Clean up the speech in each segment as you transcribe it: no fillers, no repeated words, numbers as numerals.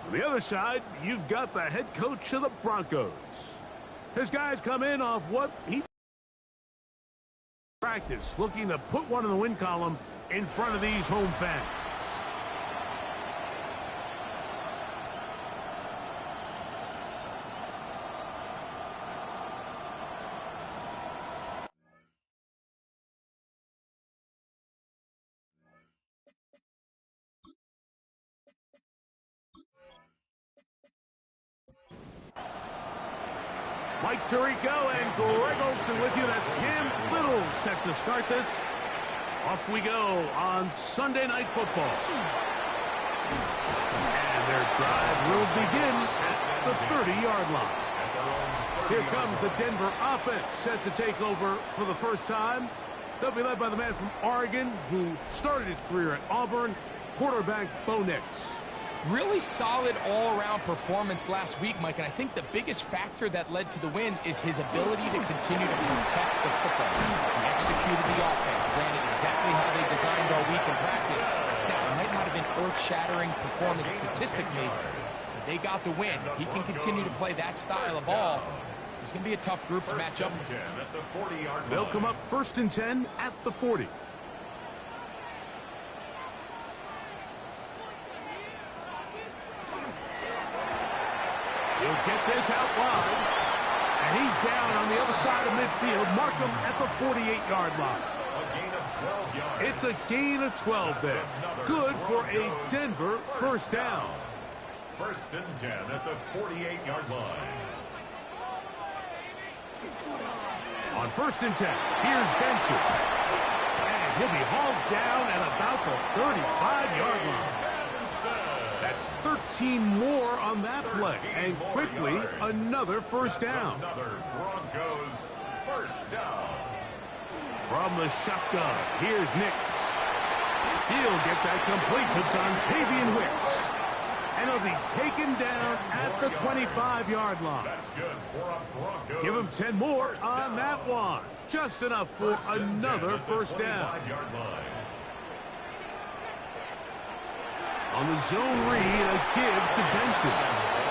On the other side, you've got the head coach of the Broncos. His guys come in off what he practice, looking to put one in the win column in front of these home fans. Mike Tirico and Greg Olsen with you. That's Cam Little set to start this. Off we go on Sunday Night Football. And their drive will begin at the 30-yard line. Here comes the Denver offense set to take over for the first time. They'll be led by the man from Oregon who started his career at Auburn, quarterback Bo Nix. Really solid all-around performance last week, Mike, and I think the biggest factor that led to the win is his ability to continue to protect the football. He executed the offense, ran it exactly how they designed all week in practice. Now, it might not have been earth-shattering performance statistically, but they got the win. If he can continue to play that style of ball, it's going to be a tough group to match up with. They'll come up 1st and 10 at the 40. He'll get this out wide, and he's down on the other side of midfield. Mark him at the 48-yard line. It's a gain of 12 there. Good for a Denver first down. 1st and 10 at the 48-yard line. On 1st and 10, here's Benson. And he'll be hauled down at about the 35-yard line. That's 13 more on that play, and quickly another first down. Another Broncos first down. From the shotgun, here's Nix. He'll get that complete to Dontavian Wicks. And he'll be taken down at the 25-yard line. That's good for a Broncos. Give him 10 more on that one. Just enough for another first down. On the zone read, a give to Benson.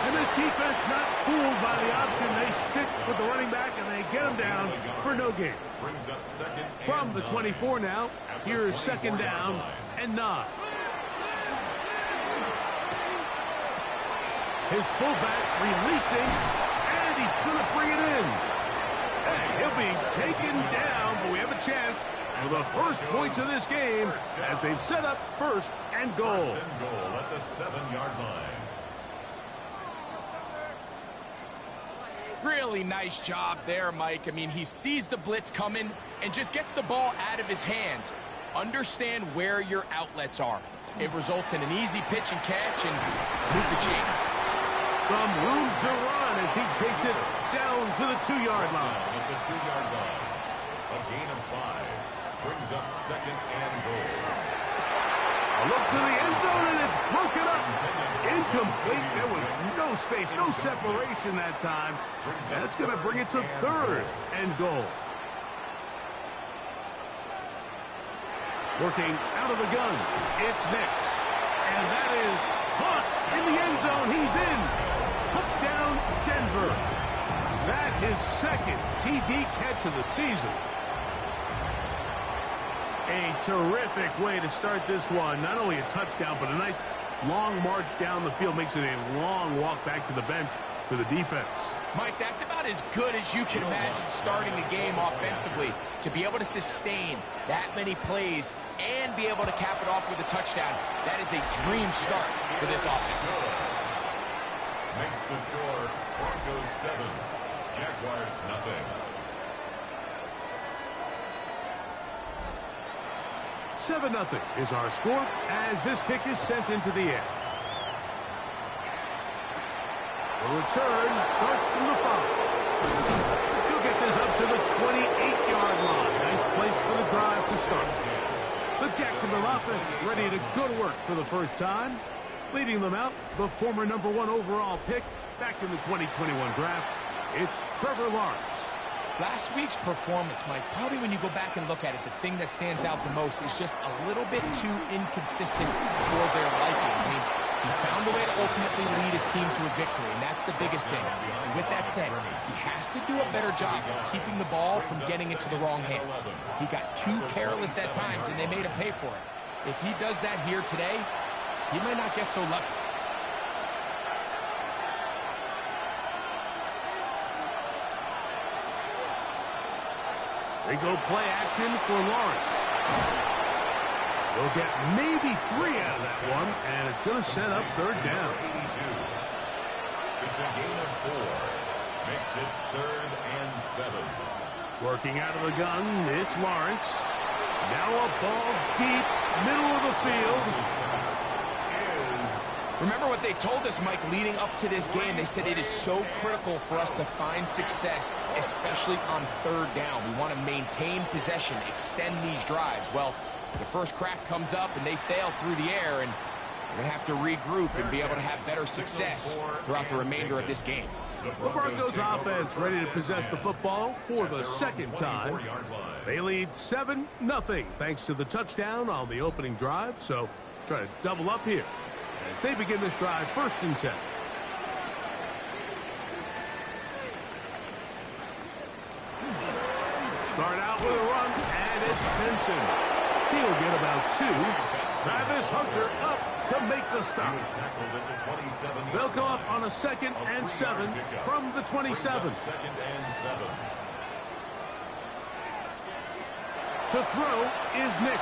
And this defense not fooled by the option. They stick with the running back, and they get him down for no gain. From the 24 now, here's 2nd down and 9. His fullback releasing, and he's going to bring it in. And he'll be taken down, but we have a chance for the first points of this game as they've set up 1st and goal. 1st and goal at the 7-yard line. Really nice job there, Mike. I mean, he sees the blitz coming and just gets the ball out of his hands. Understand where your outlets are. It results in an easy pitch and catch and move the chains. Some room to run as he takes it down to the 2-yard line. At the 2-yard line. A gain of 5 brings up 2nd and goal. A look to the end zone, and it's broken up. Incomplete. There was no space, no separation that time. That's going to bring it to 3rd and goal. Working out of the gun, it's Nix. And that is caught in the end zone. He's in. Put down Denver. That his 2nd TD catch of the season. A terrific way to start this one. Not only a touchdown, but a nice long march down the field. Makes it a long walk back to the bench for the defense. Mike, that's about as good as you can imagine starting a game offensively. To be able to sustain that many plays and be able to cap it off with a touchdown, that is a dream start for this offense. Makes the score Broncos 7, Jaguars nothing. 7-0 is our score as this kick is sent into the air. The return starts from the 5. He'll get this up to the 28-yard line. Nice place for the drive to start. The Jacksonville offense ready to go to work for the first time. Leading them out, the former #1 overall pick back in the 2021 draft. It's Trevor Lawrence. Last week's performance, Mike, probably when you go back and look at it, the thing that stands out the most is just a little bit too inconsistent for their liking. I mean, He found a way to ultimately lead his team to a victory, and that's the biggest thing. With that said, he has to do a better job of keeping the ball from getting into the wrong hands. He got too careless at times, and they made him pay for it. If he does that here today, he might not get so lucky. They go play action for Lawrence. They'll get maybe 3 out of that one, and it's going to set up third down. It's a gain of 4. Makes it 3rd and 7. Working out of the gun, it's Lawrence. Now a ball deep, middle of the field. Remember what they told us, Mike, leading up to this game. They said it is so critical for us to find success, especially on third down. We want to maintain possession, extend these drives. Well, the first crack comes up and they fail through the air, and we're going to have to regroup and be able to have better success throughout the remainder of this game. The Broncos offense ready to possess the football for the second time. They lead 7-0 thanks to the touchdown on the opening drive. So try to double up here as they begin this drive 1st and 10. Start out with a run, and it's Benson. He'll get about 2. Travis Hunter up to make the stop. They'll come up on a 2nd and 7 from the 27. To throw is Nix.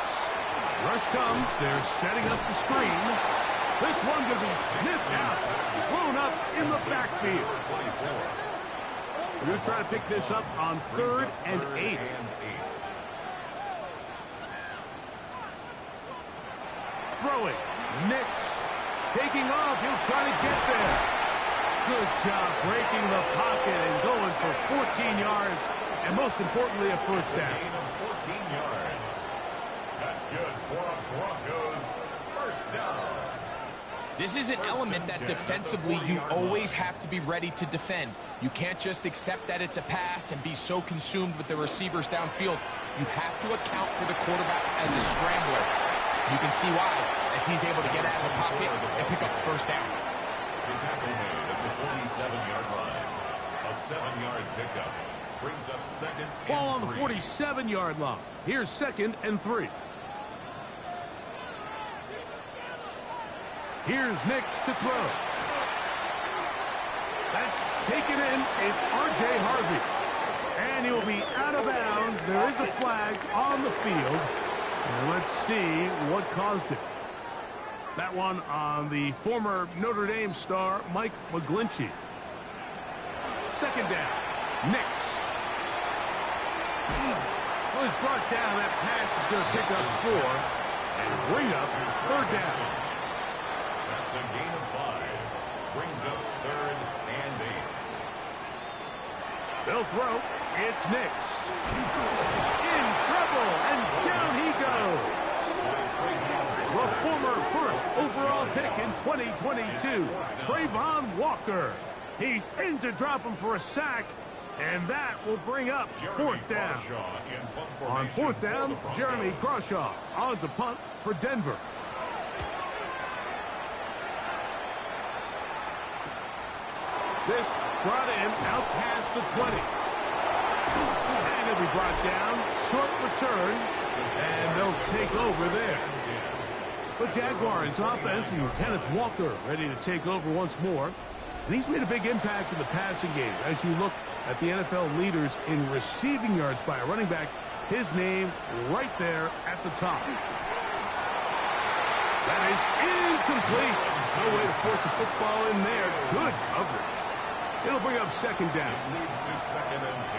Rush comes. They're setting up the screen. This one going to be sniffed out. Thrown up in the backfield. We're going to try to pick this up on 3rd and 8. Throwing. Nix. Taking off. He'll try to get there. Good job breaking the pocket and going for 14 yards. And most importantly, a first down. 14 yards. That's good for a Broncos first down. This is an element that defensively you always have to be ready to defend. You can't just accept that it's a pass and be so consumed with the receivers downfield. You have to account for the quarterback as a scrambler. You can see why, as he's able to get out of the pocket and pick up the first down. The tackle made at the 47-yard line. A 7-yard pickup brings up 2nd and 3. Ball on the 47-yard line. Here's 2nd and 3. Here's Nix to throw. That's taken in. It's R.J. Harvey. And he'll be out of bounds. There is a flag on the field. And let's see what caused it. That one on the former Notre Dame star, Mike McGlinchey. 2nd down. Nix. Was brought down. That pass is going to pick up 4 and bring up 3rd down. That's a gain of 5. Brings up 3rd and 8. They'll throw. It's Nix. In trouble, and down he goes. The former 1st overall pick in 2022, Trayvon Walker. He's in to drop him for a sack, and that will bring up 4th down. On 4th down, Jeremy Crawshaw on to punt for Denver. This brought in out past the 20. And he'll be brought down. Short return. And they'll take over there. The Jaguars offense and Kenneth Walker ready to take over once more. And he's made a big impact in the passing game. As you look at the NFL leaders in receiving yards by a running back, his name right there at the top. That is incomplete. No way to force the football in there. Good coverage. It'll bring up 2nd down.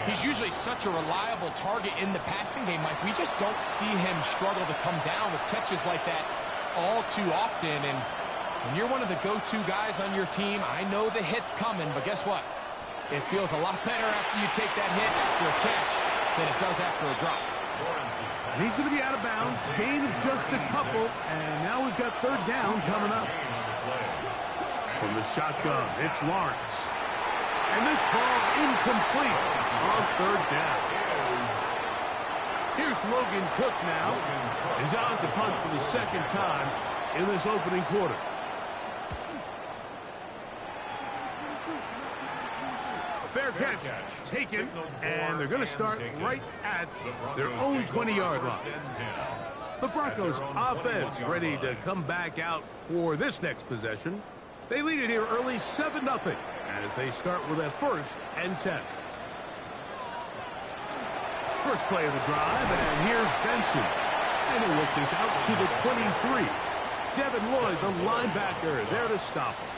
He's usually such a reliable target in the passing game, Mike. We just don't see him struggle to come down with catches like that all too often. And when you're one of the go-to guys on your team, I know the hit's coming, but guess what? It feels a lot better after you take that hit after a catch than it does after a drop. And he's going to be out of bounds. Gain of just a couple. And now we've got 3rd down coming up. From the shotgun, it's Lawrence. And this ball incomplete on 3rd down. Here's Logan Cook now. He's on to punt for the 2nd time in this opening quarter. Fair catch taken, and they're going to start right at their own 20-yard line. The Broncos offense ready to come back out for this next possession. They lead it here early 7-0 as they start with a 1st and 10. First play of the drive, and here's Benson. And he'll work this out to the 23. Devin Lloyd, the linebacker, there to stop him.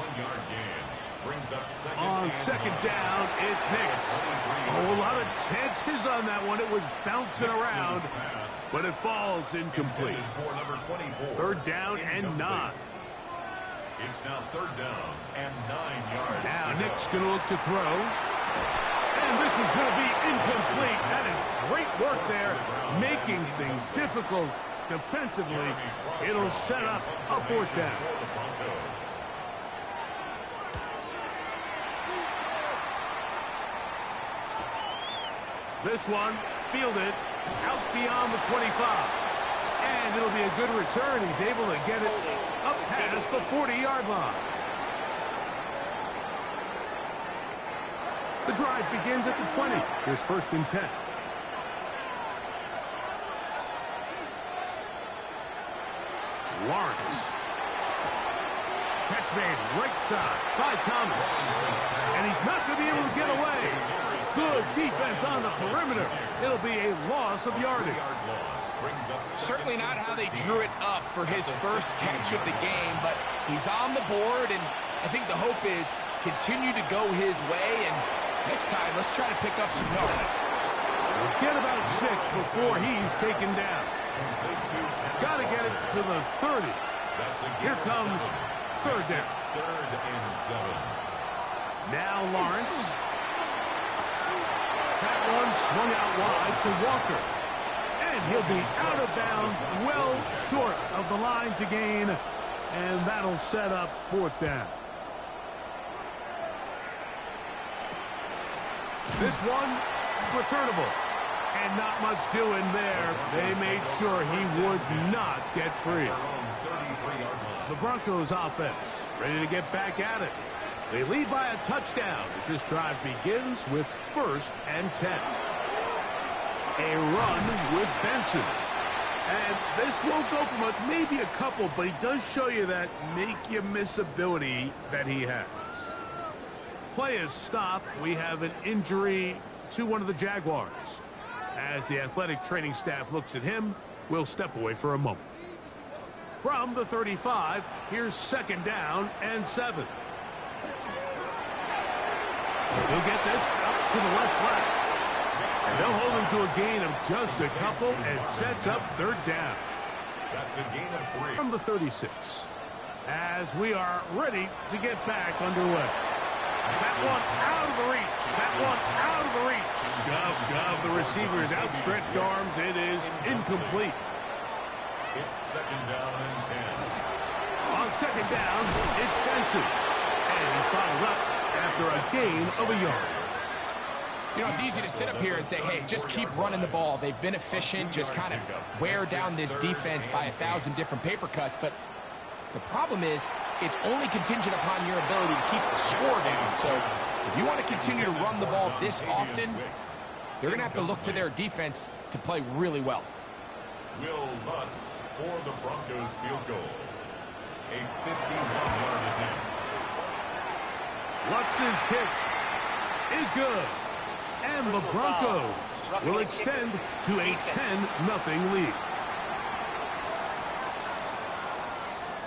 1 yard gain. Brings up On second down, it's Nix. Oh, a lot of chances on that one. It was bouncing around, but it falls incomplete. 3rd down and 9. It's now 3rd down and 9 yards. Now Nick's going to look to throw. And this is going to be incomplete. That is great work there, making things difficult defensively. It'll set up a 4th down. This one fielded out beyond the 25. And it'll be a good return. He's able to get it up past the 40-yard line. The drive begins at the 20. Here's 1st and 10. Lawrence. Catch made right side by Thomas. And he's not going to be able to get away. Good defense on the perimeter. It'll be a loss of yardage. Certainly not how they drew it up for his first catch of the game, but he's on the board, and I think the hope is continue to go his way, and next time, let's try to pick up some yards. We'll get about 6 before he's taken down. Got to get it to the 30. Here comes 3rd down. 3rd and 7. Now Lawrence. That one swung out wide to Walker. And he'll be out of bounds, well short of the line to gain. And that'll set up 4th down. This one, returnable. And not much doing there. They made sure he would not get free. The Broncos offense ready to get back at it. They lead by a touchdown as this drive begins with 1st and 10. A run with Benson. And this won't go for much, maybe a couple, but he does show you that make-you-miss ability that he has. Play is stopped. We have an injury to one of the Jaguars. As the athletic training staff looks at him, we'll step away for a moment. From the 35, here's 2nd down and 7. He'll get this up to the left flat. And they'll hold him to a gain of just a couple and sets up 3rd down. That's a gain of 3. From the 36, as we are ready to get back underway. That one out of the reach. That one out of the reach. Shove the receiver's outstretched arms. It is incomplete. It's 2nd down and 10. On 2nd down, it's Benson. And he's bottled up after a gain of a yard. You know, it's easy to sit up here and say, hey, just keep running the ball. They've been efficient, just kind of wear down this defense by 1,000 different paper cuts. But the problem is, it's only contingent upon your ability to keep the score down. So if you want to continue to run the ball this often, they're going to have to look to their defense to play really well. Will Lutz for the Broncos field goal. A 51-yard attempt. Lutz's kick is good. And the Broncos will extend to a 10-0 lead.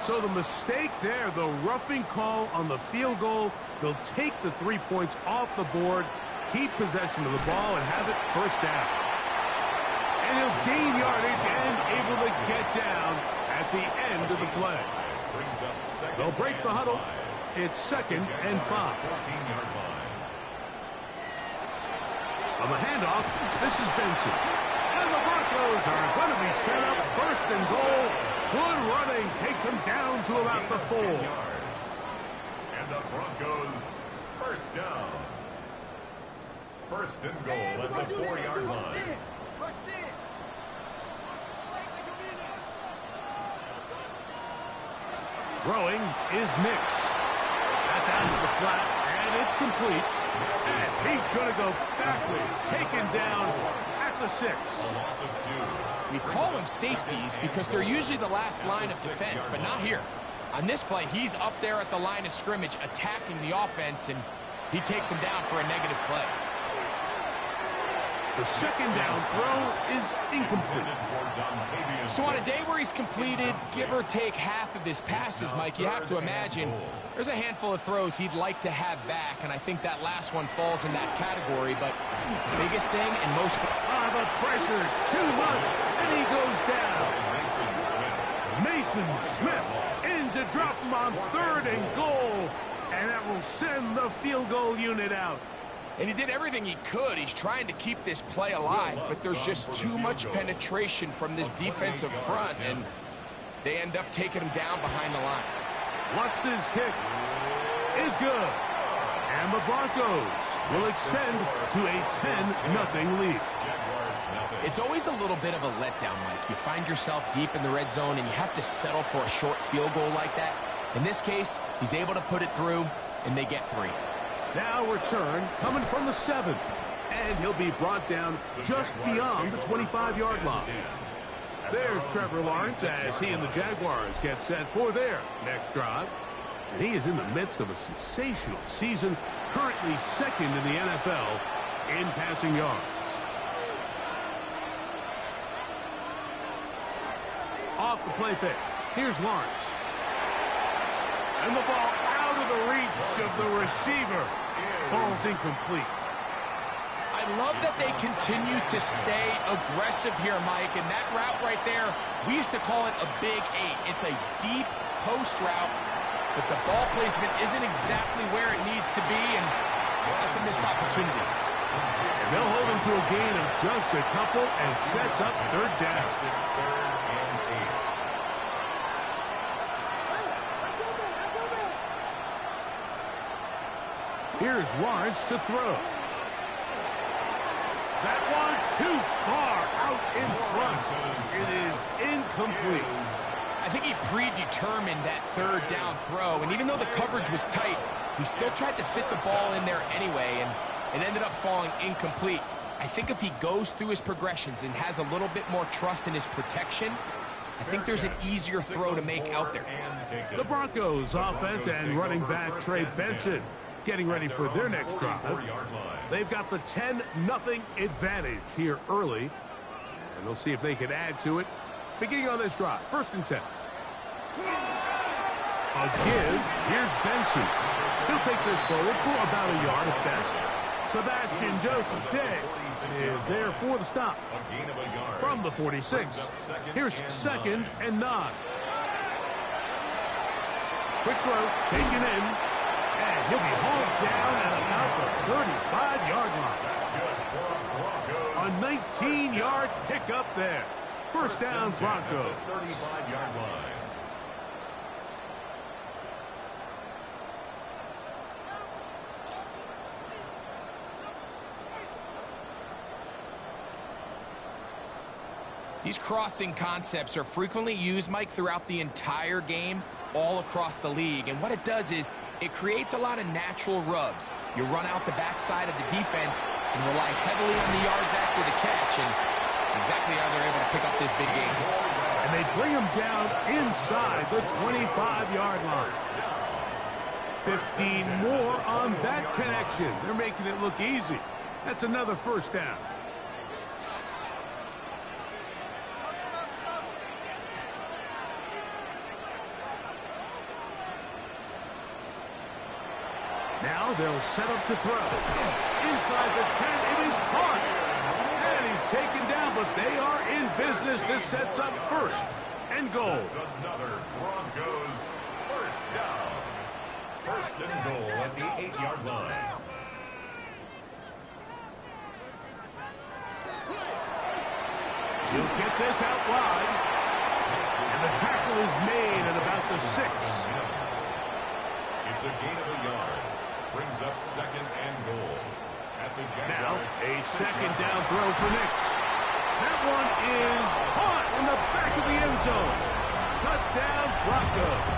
So the mistake there, the roughing call on the field goal, they'll take the 3 points off the board, keep possession of the ball, and have it 1st down. And he'll gain yardage and able to get down at the end of the play. They'll break the huddle. It's 2nd and 5. 14-yard line. On the handoff, this is Benson. And the Broncos are going to be set up 1st and goal. Good running takes him down to about the 4. And the Broncos 1st down. 1st and goal at the 4-yard line. Throwing is Nix. That's out to the flat, and it's complete. And he's going to go backwards, taken down at the 6. We call them safeties because they're usually the last line of defense, but not here. On this play, he's up there at the line of scrimmage attacking the offense, and he takes him down for a negative play. The second down throw is incomplete. So on a day where he's completed, give or take half of his passes, Mike, you have to imagine there's a handful of throws he'd like to have back, and I think that last one falls in that category. But the biggest thing and most... The pressure, too much, and he goes down. Mason Smith in to drop him on 3rd and goal, and that will send the field goal unit out. And he did everything he could. He's trying to keep this play alive, but there's just too much penetration from this defensive front, and they end up taking him down behind the line. Lutz's kick is good, and the Broncos will extend to a 10-0 lead. It's always a little bit of a letdown, Mike. You find yourself deep in the red zone, and you have to settle for a short field goal like that. In this case, he's able to put it through, and they get 3. Now return coming from the 7th, and he'll be brought down just beyond the 25-yard line. There's Trevor Lawrence as he and the Jaguars get set for their next drive. And he is in the midst of a sensational season, currently 2nd in the NFL in passing yards. Off the play fake. Here's Lawrence. And the ball out of the reach of the receiver. Falls incomplete. I love that they continue to stay aggressive here, Mike, and that route right there, we used to call it a big 8. It's a deep post route, but the ball placement isn't exactly where it needs to be, and that's a missed opportunity. And they'll hold him to a gain of just a couple and sets up 3rd down. Here's Lawrence to throw. That one too far out in front. It is incomplete. I think he predetermined that 3rd down throw, and even though the coverage was tight, he still tried to fit the ball in there anyway, and it ended up falling incomplete. I think if he goes through his progressions and has a little bit more trust in his protection, I think there's an easier throw to make out there. The Broncos offense and running back Trey Benson getting ready for their next drive. They've got the 10-0 advantage here early, and they'll see if they can add to it. Beginning on this drive, 1st and 10. A give. Here's Benson. He'll take this forward for about a yard at best. Sebastian Joseph Day is there for the stop. From the 46. Here's 2nd and 9. Quick throw, taken in. And he'll be hauled down at about the 35-yard line. A 19-yard pickup there. 1st down, Broncos. 35-yard line. These crossing concepts are frequently used, Mike, throughout the entire game, all across the league. And what it does is it creates a lot of natural rubs. You run out the backside of the defense and rely heavily on the yards after the catch, and it's exactly how they're able to pick up this big game. And they bring him down inside the 25-yard line. 15 more on that connection. They're making it look easy. That's another 1st down. Now they'll set up to throw. Inside the 10, it is caught. And he's taken down, but they are in business. This sets up 1st and goal. Another Broncos 1st down. 1st and goal at the 8-yard line. He'll get this out wide. And the tackle is made at about the 6. It's a gain of a yard. Brings up 2nd and goal. At the Jaguars. Now, a 2nd down throw for Nix. That one is caught in the back of the end zone. Touchdown, Broncos.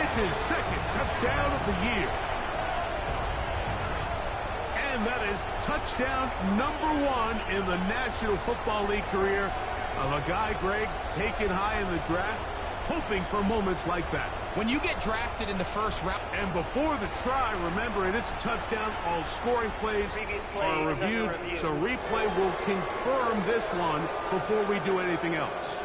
It's his 2nd touchdown of the year. And that is touchdown #1 in the National Football League career of a guy, Greg, taken high in the draft, hoping for moments like that. When you get drafted in the first round. And before the try, remember, it is a touchdown. All scoring plays are reviewed, so replay will confirm this one before we do anything else.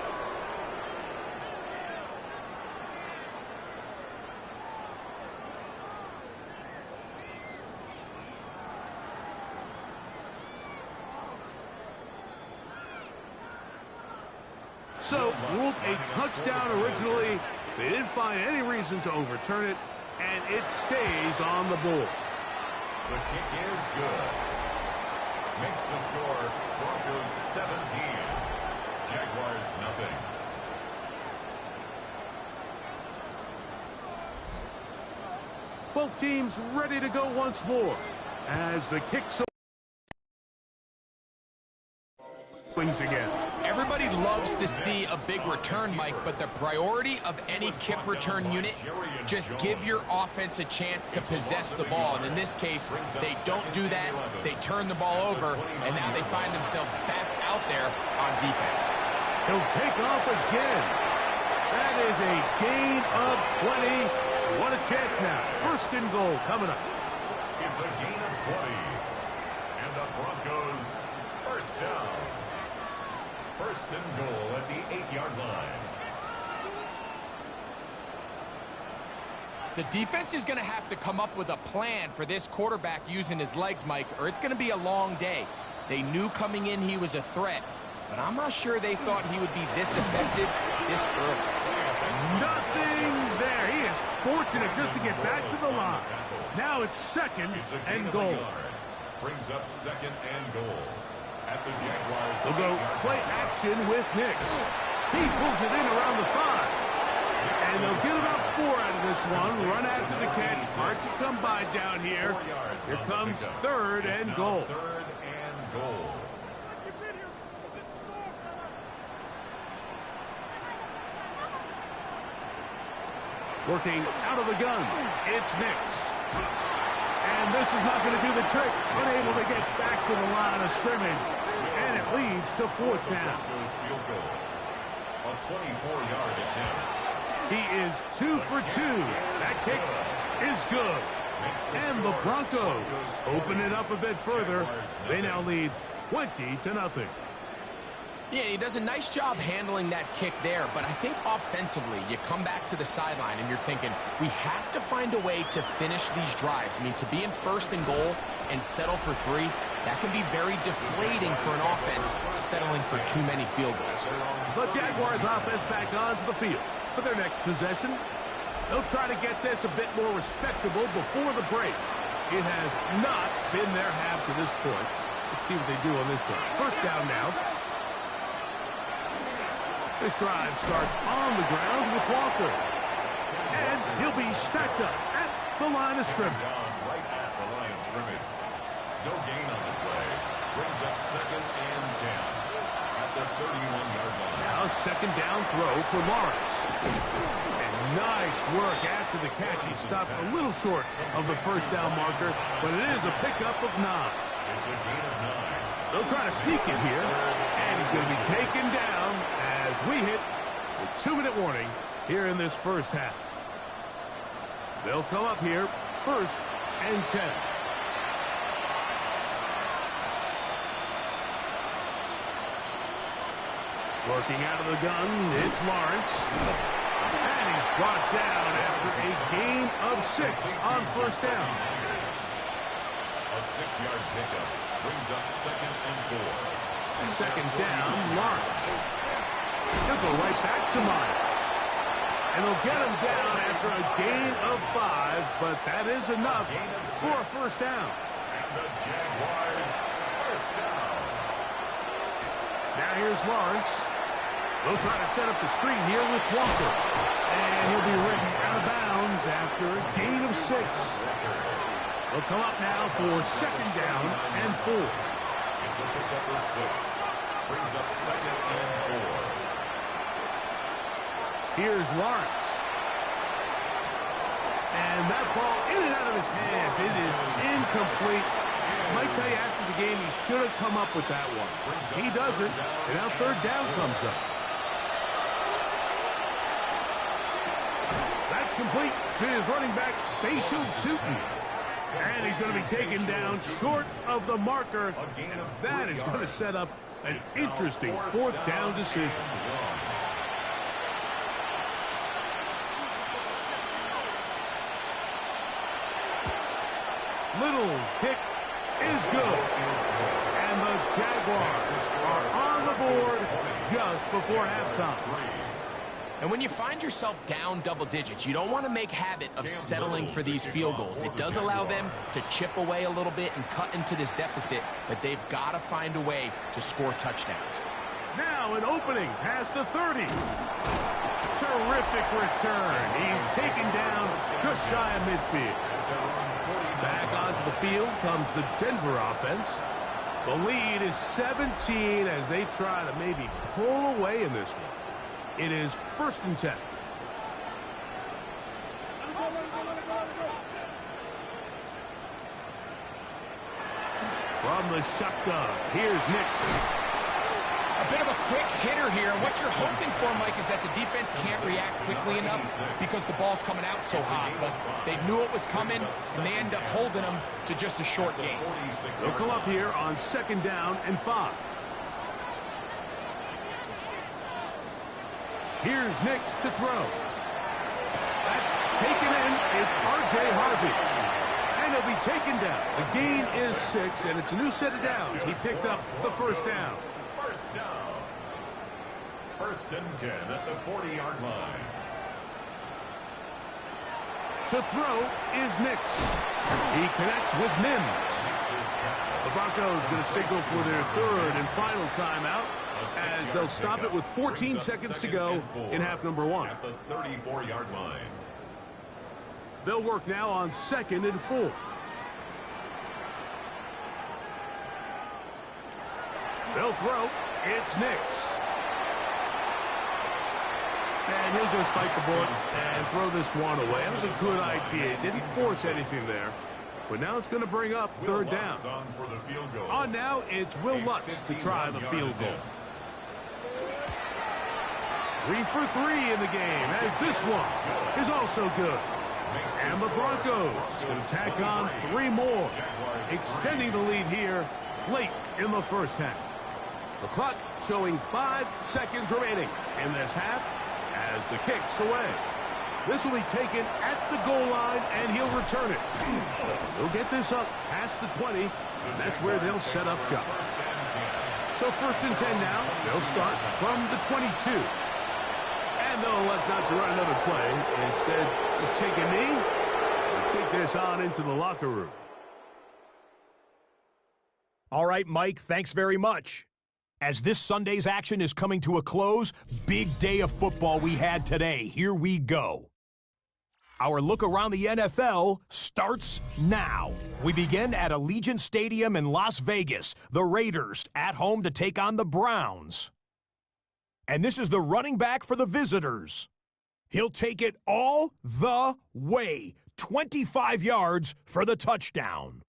So, ruled a touchdown originally. They didn't find any reason to overturn it, and it stays on the board. The kick is good. Makes the score Broncos 17. Jaguars nothing. Both teams ready to go once more as the kick swings again. Everybody loves to see a big return, Mike, but the priority of any kick return unit, just give your offense a chance to possess the ball. And in this case, they don't do that. They turn the ball over, and now they find themselves back out there on defense. He'll take off again. That is a gain of 20. What a chance now. First and goal coming up. It's a gain of 20. And the Broncos first down. First and goal at the 8-yard line. The defense is going to have to come up with a plan for this quarterback using his legs, Mike, or it's going to be a long day. They knew coming in he was a threat, but I'm not sure they thought he would be this effective this early. Nothing there. He is fortunate just to get back to the line. Now it's second and goal. Brings up second and goal. At the Jaguars. They'll go play action with Nix. He pulls it in around the 5. And they'll get about 4 out of this one. Run after the catch. Hard to come by down here. Here comes third and goal. Third and goal. Working out of the gun. It's Nix. And this is not going to do the trick. Unable to get back to the line of scrimmage. And it leads to fourth down. Field goal. A 24-yard attempt. He is 2 for 2. That kick is good. And the Broncos open it up a bit further. They now lead 20-0. Yeah, he does a nice job handling that kick there, but I think offensively, you come back to the sideline and you're thinking, we have to find a way to finish these drives. I mean, to be in first and goal and settle for 3, that can be very deflating for an offense settling for too many field goals. The Jaguars offense back onto the field for their next possession. They'll try to get this a bit more respectable before the break. It has not been their half to this point. Let's see what they do on this drive. First down now. This drive starts on the ground with Walker. And he'll be stacked up at the line of scrimmage. Right at the line of scrimmage. No gain on the play. Brings up second and 10 at the 31-yard line. Now second down throw for Lawrence. And nice work after the catch. He stopped a little short of the first down marker, but it is a pickup of 9. It's a gain of 9. They'll try to sneak it here, and he's going to be taken down as we hit the 2-minute warning here in this first half. They'll come up here, first and 10. Working out of the gun, it's Lawrence. And he's brought down after a gain of 6 on first down. A 6-yard pickup brings up second and 4. Second down, Lawrence. He'll go right back to Myers. And they'll get him down after a gain of 5, but that is enough for a first down. And the Jaguars first down. Now here's Lawrence. They'll try to set up the screen here with Walker. And he'll be written out of bounds after a gain of 6. They'll come up now for second down and 4. It's a pickup of 6. Brings up second and 4. Here's Lawrence. And that ball in and out of his hands. It is incomplete. Might tell you after the game he should have come up with that one. He doesn't, and now third down comes up. That's complete to his running back, Bayshul Tootin. And he's going to be taken down short of the marker. And that is going to set up an interesting fourth down decision. Little's kick is good. And the Jaguars are on the board just before halftime. And when you find yourself down double digits, you don't want to make habit of settling for these field goals. It does allow them to chip away a little bit and cut into this deficit, but they've got to find a way to score touchdowns. Now an opening past the 30. Terrific return. He's taken down just shy of midfield. Back onto the field comes the Denver offense. The lead is 17 as they try to maybe pull away in this one. It is 1st and 10. From the shotgun, here's Nix. A bit of a quick hitter here. What you're hoping for, Mike, is that the defense can't react quickly enough because the ball's coming out so hot. But they knew it was coming, and they end up holding them to just a short gain. They'll come up here on 2nd down and 5. Here's Nix to throw. That's taken in. It's R.J. Harvey. And he'll be taken down. The gain is 6, and it's a new set of downs. He picked up the 1st down. First down. 1st and 10 at the 40-yard line. To throw is Nix. He connects with Mims. The Broncos going to signal for their 3rd and final timeout as they'll stop it with 14 seconds to go in half number 1. At the 34-yard line. They'll work now on 2nd and 4. They'll throw. It's Nix. And he'll just bite the bullet and throw this one away. That was a good idea. Didn't force anything there. But now it's going to bring up 3rd down. On now, it's Will Lutz to try the field goal. 3 for 3 in the game, as this one is also good. And the Broncos will tack on 3 more, extending the lead here late in the 1st half. The clock showing 5 seconds remaining in this half as the kick's away. This will be taken at the goal line, and he'll return it. They'll get this up past the 20, and that's where they'll set up shop. So 1st and 10 now. They'll start from the 22. And they'll elect not to run another play. Instead, just take a knee and take this on into the locker room. All right, Mike, thanks very much. As this Sunday's action is coming to a close, big day of football we had today. Here we go. Our look around the NFL starts now. We begin at Allegiant Stadium in Las Vegas. The Raiders at home to take on the Browns. And this is the running back for the visitors. He'll take it all the way. 25 yards for the touchdown.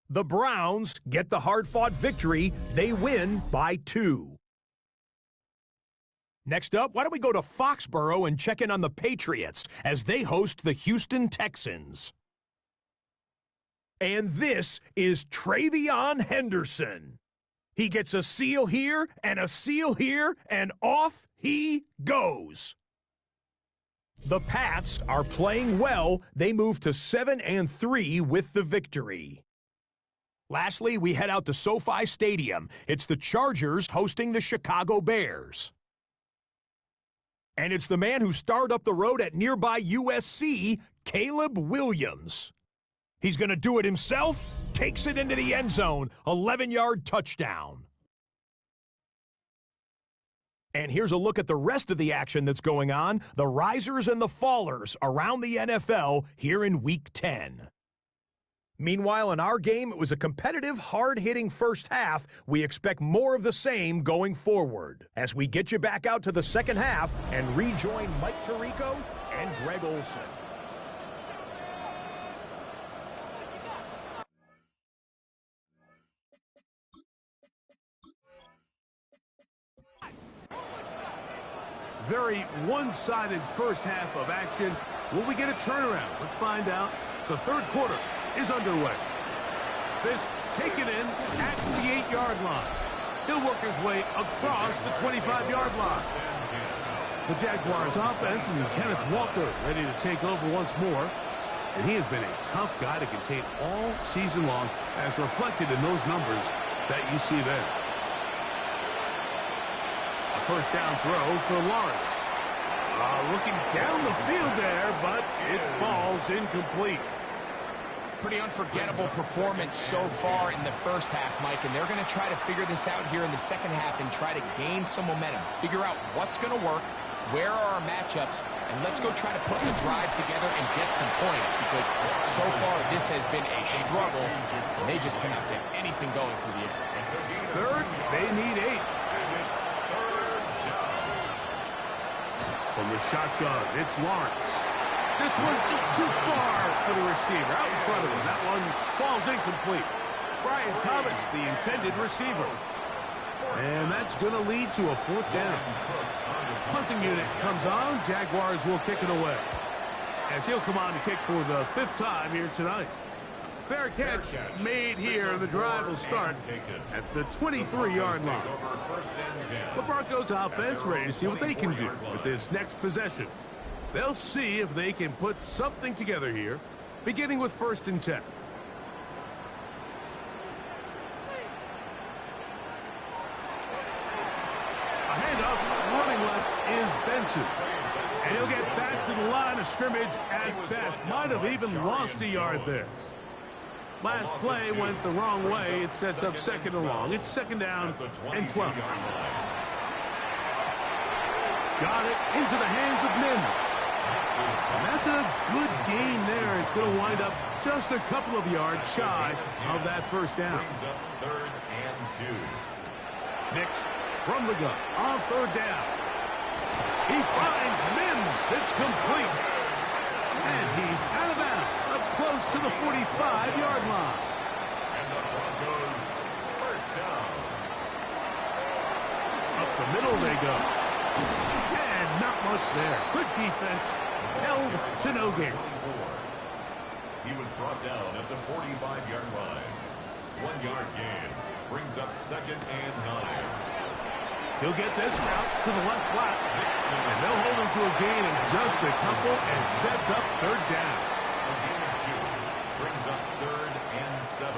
The Browns get the hard-fought victory. They win by 2. Next up, why don't we go to Foxborough and check in on the Patriots as they host the Houston Texans. And this is Travion Henderson. He gets a seal here and a seal here, and off he goes. The Pats are playing well. They move to 7-3 with the victory. Lastly, we head out to SoFi Stadium. It's the Chargers hosting the Chicago Bears. And it's the man who starred up the road at nearby USC, Caleb Williams. He's going to do it himself, takes it into the end zone, 11-yard touchdown. And here's a look at the rest of the action that's going on, the risers and the fallers around the NFL here in Week 10. Meanwhile, in our game, it was a competitive, hard-hitting first half. We expect more of the same going forward as we get you back out to the second half and rejoin Mike Tirico and Greg Olson. Very one-sided first half of action. Will we get a turnaround? Let's find out. The third quarter is underway. This taken in at the 8-yard line. He'll work his way across the 25-yard line. The Jaguars offense and Kenneth Walker ready to take over once more. And he has been a tough guy to contain all season long, as reflected in those numbers that you see there. A first down throw for Lawrence. Looking down the field there, but it falls incomplete. Pretty unforgettable performance so far in the first half, Mike, and they're going to try to figure this out here in the second half and try to gain some momentum. Figure out what's going to work, where are our matchups, and let's go try to put the drive together and get some points, because so far this has been a struggle, and they just cannot get anything going through the air. Third, they need 8. From the shotgun, it's Lawrence. This one just too far for the receiver. Out in front of him. That one falls incomplete. Brian Thomas, the intended receiver. And that's going to lead to a fourth down. Punting unit comes on. Jaguars will kick it away, as he'll come on to kick for the 5th time here tonight. Fair catch made here. The drive will start at the 23-yard line. The Broncos offense ready to see what they can do with this next possession. They'll see if they can put something together here, beginning with 1st and 10. A handoff, running left is Benson. And he'll get back to the line of scrimmage at best. Might have even lost a yard there. Last play went the wrong way. It sets up 2nd and long. It's 2nd down and 12. Got it into the hands of Mims. And that's a good gain there. It's going to wind up just a couple of yards shy of that 1st down. 3rd and 2. Nix from the gun on 3rd down. He finds Mims. It's complete. And he's out of bounds, up close to the 45-yard line. And the Broncos 1st down. Up the middle they go. And not much there. Good defense. Held to no gain. He was brought down at the 45-yard line. 1-yard gain. Brings up 2nd and 9. He'll get this out to the left flat. And they'll hold him to a gain of just a couple and sets up 3rd down. A gain of 2. Brings up 3rd and 7.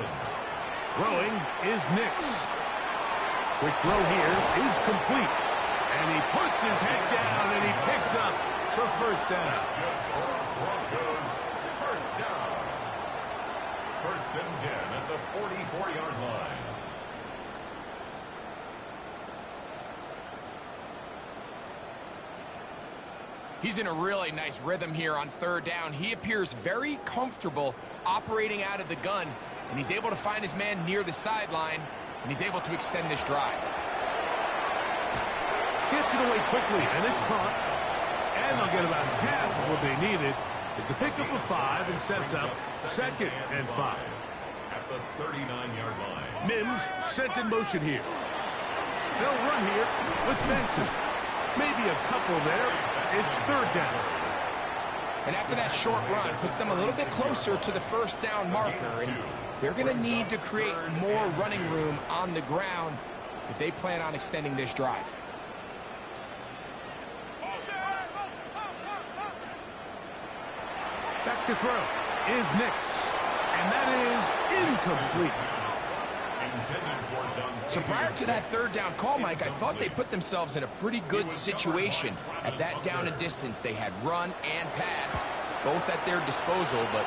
Throwing is Nix. Quick throw here is complete. And he puts his head down and he picks up the 1st down. Broncos 1st down. 1st and 10 at the 44-yard line. He's in a really nice rhythm here on 3rd down. He appears very comfortable operating out of the gun, and he's able to find his man near the sideline, and he's able to extend this drive. Gets it away quickly, and it's caught. And they'll get about half of what they needed. It's a pickup of 5 and sets up 2nd and 5. At the 39-yard line. Mims sent in motion here. They'll run here with Benson. Maybe a couple there. It's 3rd down. And after that short run, puts them a little bit closer to the 1st down marker. And they're going to need to create more running room on the ground if they plan on extending this drive. Back to throw is Nix. And that is incomplete. So prior to that 3rd down call, Mike, I thought they put themselves in a pretty good situation at that down and distance. They had run and pass, both at their disposal, but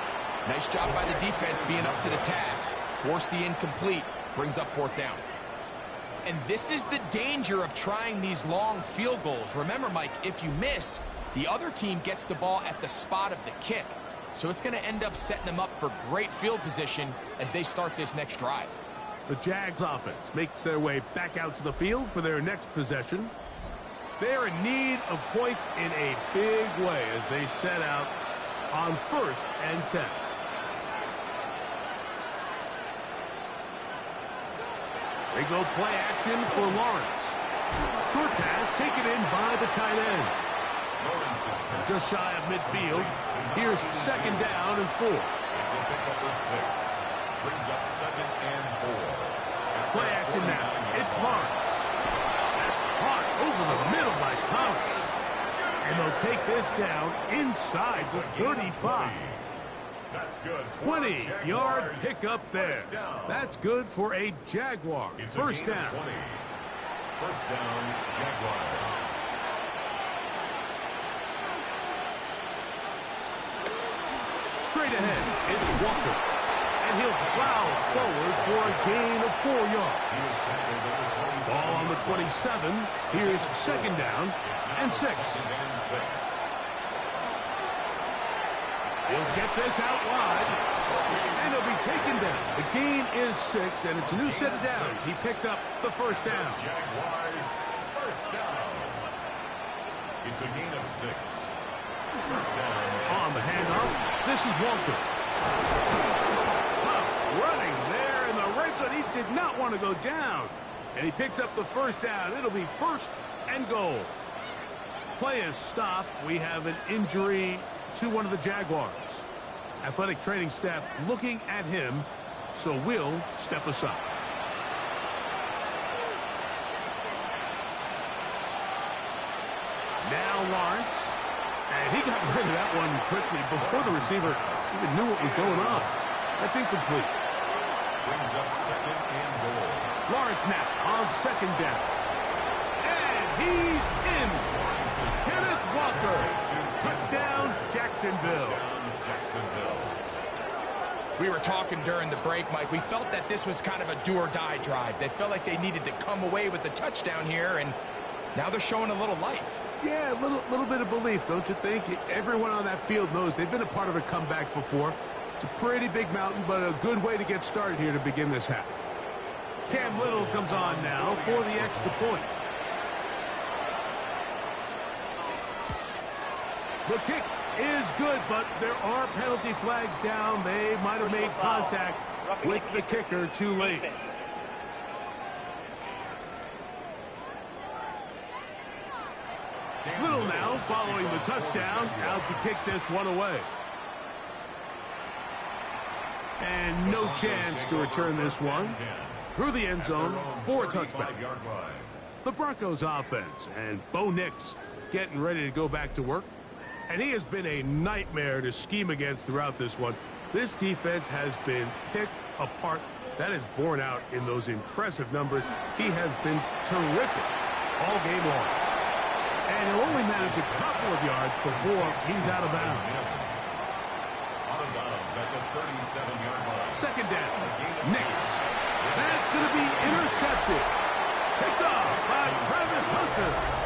nice job by the defense being up to the task. Forced the incomplete, brings up 4th down. And this is the danger of trying these long field goals. Remember, Mike, if you miss, the other team gets the ball at the spot of the kick. So it's going to end up setting them up for great field position as they start this next drive. The Jags offense makes their way back out to the field for their next possession. They're in need of points in a big way as they set out on 1st and 10. They go play action for Lawrence. Short pass taken in by the tight end. Just shy of midfield. Here's second down and 4. It's a pickup of 6. Brings up 2nd and 4. Play action now. It's Lawrence. That's caught over the middle by Thomas. And they'll take this down inside the 35. That's good. 20-yard pickup there. That's good for a Jaguar. First down. 20. First down, Jaguars. Straight ahead, it's Walker. And he'll plow forward for a gain of 4 yards. Ball on the 27. Here's second down and 6. He'll get this out wide. And he'll be taken down. The gain is 6, and it's a new set of downs. He picked up the first down. Jaguars, first down. It's a gain of 6. First down. On the handoff, this is Walker. Tough running there in the red zone. He did not want to go down. And he picks up the first down. It'll be first and goal. Play is stopped. We have an injury to one of the Jaguars. Athletic training staff looking at him, so we'll step aside. Now Lawrence. And he got rid of that one quickly before the receiver even knew what was going on. That's incomplete. Brings up 2nd and goal. Lawrence now on second down. And he's in. Kenneth Walker. Touchdown, Jacksonville. We were talking during the break, Mike. We felt that this was kind of a do-or-die drive. They felt like they needed to come away with the touchdown here, and now they're showing a little life. Yeah, a little bit of belief, don't you think? Everyone on that field knows they've been a part of a comeback before. It's a pretty big mountain, but a good way to get started here to begin this half. Cam Little comes on now for the extra point. The kick is good, but there are penalty flags down. They might have made contact with the kicker too late. Little now following the touchdown, out to kick this one away. And no chance to return this one through the end zone for a touchback. The Broncos offense, and Bo Nix getting ready to go back to work. And he has been a nightmare to scheme against throughout this one. This defense has been picked apart. That is borne out in those impressive numbers. He has been terrific all game long. And he'll only manage a couple of yards before he's out of bounds. Out of bounds at the 37-yard line. Second down. Nix. That's going to be intercepted. Picked off by Travis Hunter.